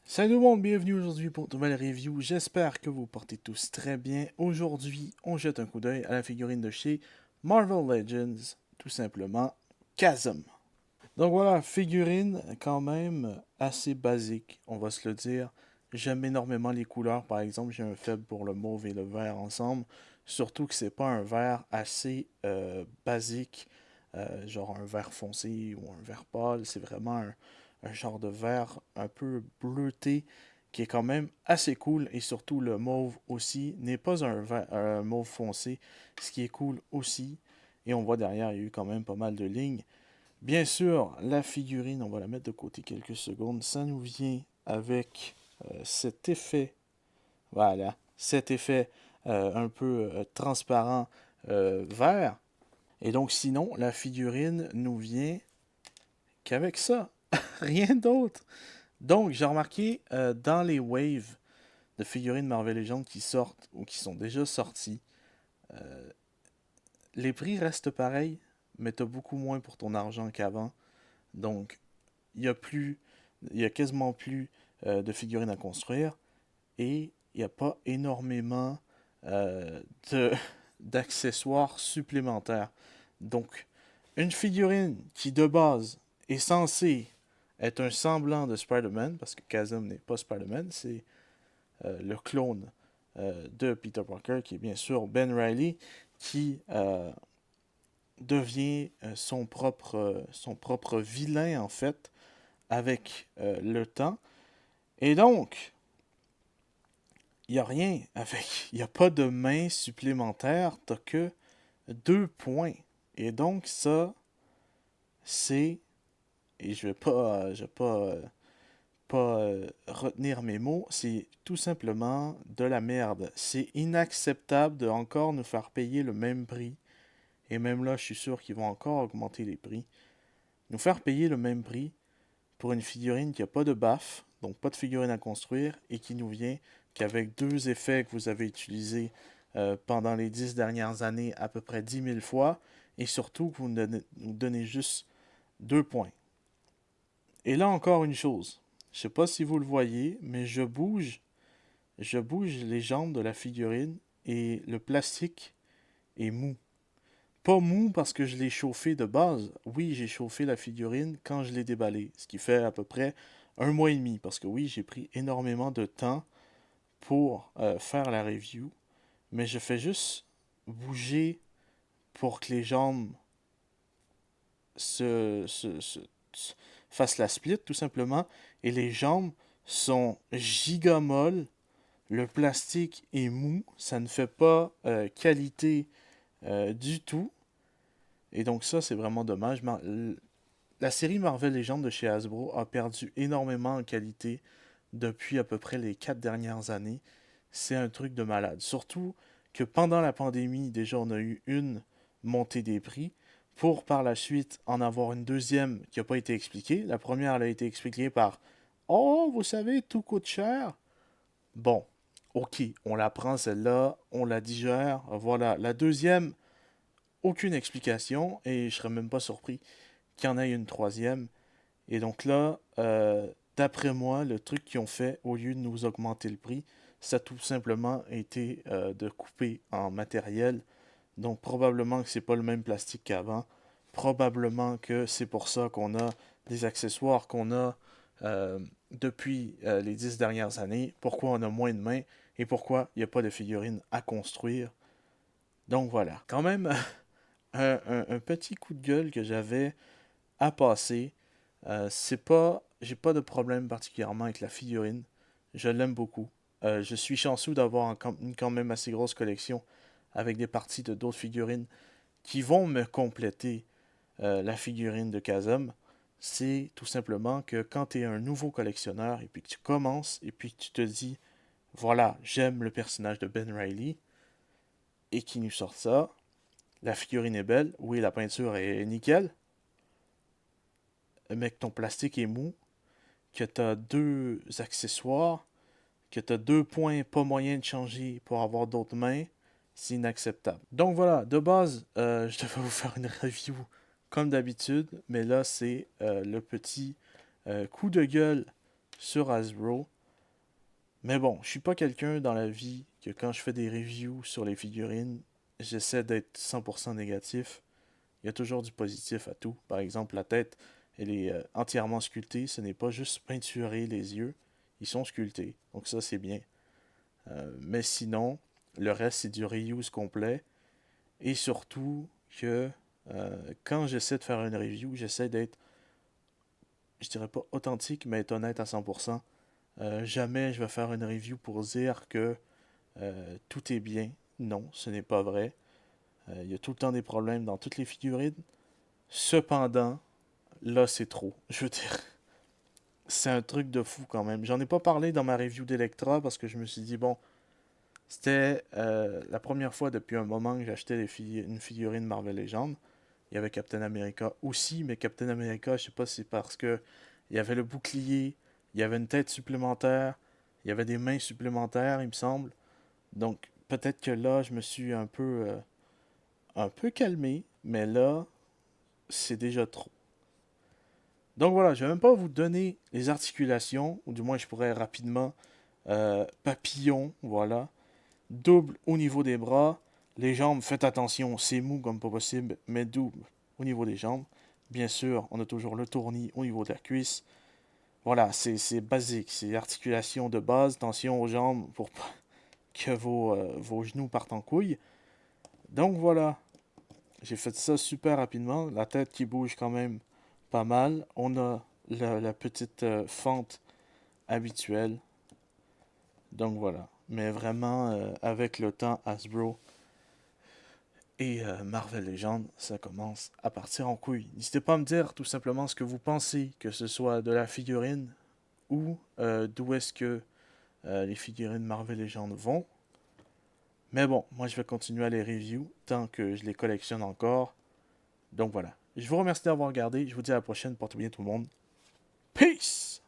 Salut tout le monde, bienvenue aujourd'hui pour une nouvelle review. J'espère que vous portez tous très bien. Aujourd'hui, on jette un coup d'œil à la figurine de chez Marvel Legends, tout simplement Chasm. Donc voilà, figurine quand même assez basique, on va se le dire. J'aime énormément les couleurs, par exemple, j'ai un faible pour le mauve et le vert ensemble. Surtout que c'est pas un vert assez basique, genre un vert foncé ou un vert pâle. C'est vraiment un genre de vert un peu bleuté qui est quand même assez cool. Et surtout le mauve aussi n'est pas un mauve foncé, ce qui est cool aussi. Et on voit derrière, il y a eu quand même pas mal de lignes. Bien sûr, la figurine, on va la mettre de côté quelques secondes. Ça nous vient avec cet effet, voilà, cet effet un peu transparent vert. Et donc sinon, la figurine nous vient qu'avec ça, rien d'autre. Donc j'ai remarqué dans les waves de figurines Marvel Legends qui sortent ou qui sont déjà sorties, euh, les prix restent pareils, mais tu as beaucoup moins pour ton argent qu'avant. Donc il y a plus, il y a quasiment plus de figurines à construire et il n'y a pas énormément de d'accessoires supplémentaires. Donc, une figurine qui de base est censée être un semblant de Spider-Man, parce que Chasm n'est pas Spider-Man, c'est le clone de Peter Parker, qui est bien sûr Ben Reilly, qui devient son propre vilain en fait avec le temps. Et donc, il n'y a rien avec. Il n'y a pas de main supplémentaire. T'as que 2 points. Et donc, ça, c'est. Et je vais pas retenir mes mots. C'est tout simplement de la merde. C'est inacceptable de encore nous faire payer le même prix. Et même là, je suis sûr qu'ils vont encore augmenter les prix. Nous faire payer le même prix pour une figurine qui n'a pas de baffe, donc pas de figurine à construire, et qui nous vient qu'avec 2 effets que vous avez utilisés pendant les 10 dernières années à peu près 10 000 fois, et surtout que vous nous donnez juste 2 points. Et là encore une chose, je sais pas si vous le voyez, mais je bouge les jambes de la figurine et le plastique est mou. Pas mou parce que je l'ai chauffé de base. Oui, j'ai chauffé la figurine quand je l'ai déballée, ce qui fait à peu près un mois et demi. Parce que oui, j'ai pris énormément de temps pour faire la review, mais je fais juste bouger pour que les jambes se, se, se- fassent la split tout simplement. Et les jambes sont giga molles. Le plastique est mou. Ça ne fait pas qualité du tout. Et donc ça, c'est vraiment dommage. La série Marvel Legends de chez Hasbro a perdu énormément en qualité depuis à peu près les 4 dernières années. C'est un truc de malade. Surtout que pendant la pandémie, déjà, on a eu une montée des prix pour par la suite en avoir une deuxième qui n'a pas été expliquée. La première, elle a été expliquée par Oh, vous savez, tout coûte cher. Bon, ok, on la prend celle-là, on la digère. Voilà. La deuxième, aucune explication et je serais même pas surpris qu'il y en ait une troisième. Et donc là, d'après moi, le truc qu'ils ont fait, au lieu de nous augmenter le prix, ça a tout simplement été de couper en matériel. Donc probablement que c'est pas le même plastique qu'avant. Probablement que c'est pour ça qu'on a des accessoires qu'on a depuis les 10 dernières années. Pourquoi on a moins de mains et pourquoi il n'y a pas de figurines à construire. Donc voilà. Quand même un petit coup de gueule que j'avais à passer. C'est pas, j'ai pas de problème particulièrement avec la figurine. Je l'aime beaucoup. Je suis chanceux d'avoir une quand même assez grosse collection avec des parties de d'autres figurines qui vont me compléter la figurine de Kazum. C'est tout simplement que quand tu es un nouveau collectionneur et puis que tu commences et puis que tu te dis voilà, j'aime le personnage de Ben Reilly et qui nous sort ça, la figurine est belle, oui, la peinture est nickel, mais que ton plastique est mou, que tu as 2 accessoires, que tu as 2 points pas moyen de changer pour avoir d'autres mains, c'est inacceptable. Donc voilà, de base, je devais vous faire une review comme d'habitude, mais là c'est le petit coup de gueule sur Hasbro. Mais bon, je suis pas quelqu'un dans la vie que quand je fais des reviews sur les figurines, j'essaie d'être 100% négatif. Il y a toujours du positif à tout. Par exemple, la tête, elle est entièrement sculptée. Ce n'est pas juste peinturé les yeux. Ils sont sculptés. Donc ça, c'est bien. Mais sinon, le reste, c'est du reuse complet. Et surtout que quand j'essaie de faire une review, j'essaie d'être, je dirais pas authentique, mais être honnête à 100%. Jamais je vais faire une review pour dire que tout est bien. Non, ce n'est pas vrai. Il y a tout le temps des problèmes dans toutes les figurines. Cependant, là, c'est trop. Je veux dire, c'est un truc de fou quand même. J'en ai pas parlé dans ma review d'Electra parce que je me suis dit, bon, c'était la première fois depuis un moment que j'achetais une figurine Marvel Legends. Il y avait Captain America aussi, mais Captain America, je sais pas si c'est parce que il y avait le bouclier, il y avait une tête supplémentaire, il y avait des mains supplémentaires, il me semble. Donc peut-être que là, je me suis un peu calmé, mais là, c'est déjà trop. Donc voilà, je vais même pas vous donner les articulations, ou du moins je pourrais rapidement. Papillon, voilà. Double au niveau des bras. Les jambes, faites attention, c'est mou comme pas possible, mais double au niveau des jambes. Bien sûr, on a toujours le tournis au niveau de la cuisse. Voilà, c'est basique, c'est articulation de base. Attention aux jambes pour pas que vos genoux partent en couille. Donc voilà, j'ai fait ça super rapidement. La tête qui bouge quand même pas mal. On a la petite fente habituelle. Donc voilà. Mais vraiment, avec le temps, Hasbro et Marvel Legends, ça commence à partir en couille. N'hésitez pas à me dire tout simplement ce que vous pensez, que ce soit de la figurine ou d'où est-ce que les figurines Marvel Legends vont. Mais bon, moi je vais continuer à les review tant que je les collectionne encore. Donc voilà. Je vous remercie d'avoir regardé. Je vous dis à la prochaine. Portez bien tout le monde. Peace!